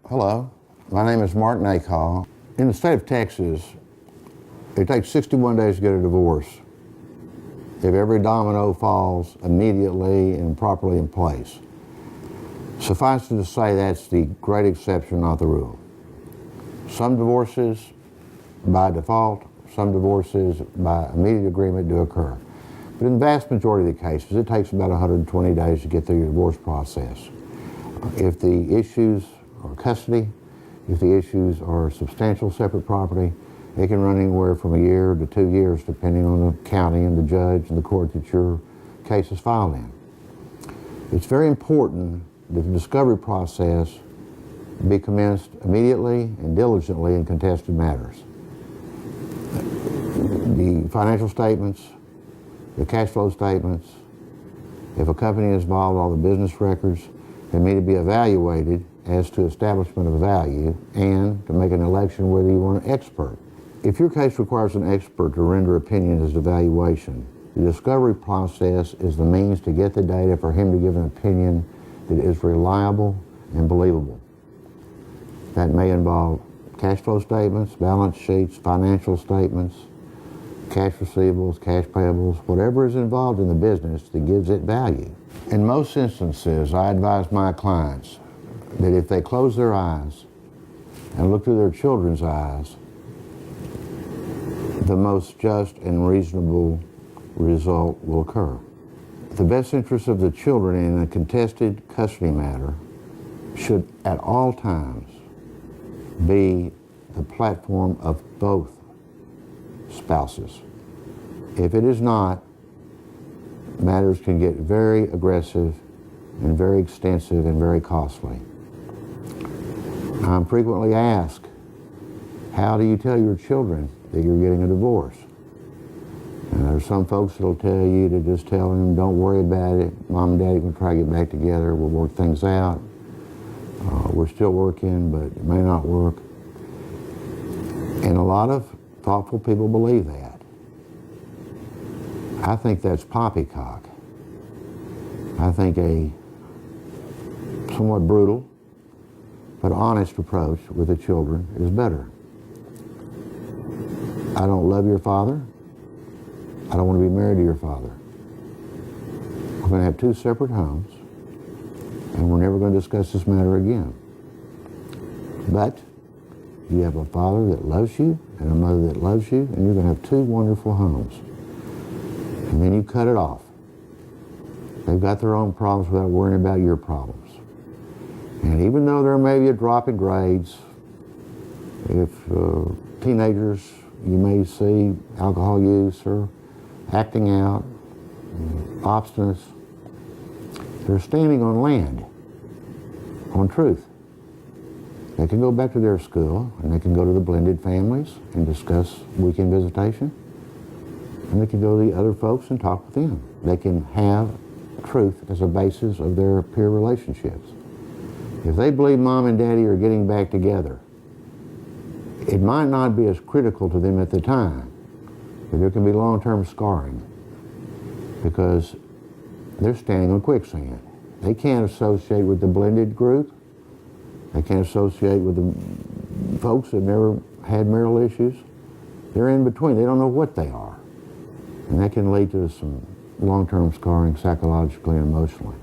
Hello, my name is Mark Nacol. In the state of Texas, it takes 61 days to get a divorce if every domino falls immediately and properly in place. Suffice it to say that's the great exception, not the rule. Some divorces by default, some divorces by immediate agreement do occur. But in the vast majority of the cases, it takes about 120 days to get through your divorce process. If the issues are custody, if the issues are substantial separate property, it can run anywhere from a year to 2 years depending on the county and the judge and the court that your case is filed in. It's very important that the discovery process be commenced immediately and diligently in contested matters. The financial statements, the cash flow statements, if a company is involved, all the business records, they need to be evaluated as to establishment of value and to make an election whether you want an expert. If your case requires an expert to render opinion as to valuation, the discovery process is the means to get the data for him to give an opinion that is reliable and believable. That may involve cash flow statements, balance sheets, financial statements, cash receivables, cash payables, whatever is involved in the business that gives it value. In most instances, I advise my clients that if they close their eyes and look through their children's eyes, the most just and reasonable result will occur. The best interest of the children in a contested custody matter should at all times be the platform of both spouses. If it is not, matters can get very aggressive and very extensive and very costly. I'm frequently asked, how do you tell your children that you're getting a divorce? And there's some folks that'll tell you to just tell them, don't worry about it. Mom and Daddy can try to get back together. We'll work things out. We're still working, but it may not work. And a lot of thoughtful people believe that. I think that's poppycock. I think a somewhat brutal but honest approach with the children is better. I don't love your father. I don't want to be married to your father. We're going to have two separate homes, and we're never going to discuss this matter again. But you have a father that loves you and a mother that loves you, and you're going to have two wonderful homes. And then you cut it off. They've got their own problems without worrying about your problems. And even though there may be a drop in grades, if teenagers, you may see alcohol use or acting out, obstinance, they're standing on land, on truth. They can go back to their school and they can go to the blended families and discuss weekend visitation. And they can go to the other folks and talk with them. They can have truth as a basis of their peer relationships. If they believe Mom and Daddy are getting back together, it might not be as critical to them at the time, but there can be long-term scarring because they're standing on quicksand. They can't associate with the blended group. They can't associate with the folks that never had marital issues. They're in between. They don't know what they are. And that can lead to some long-term scarring psychologically and emotionally.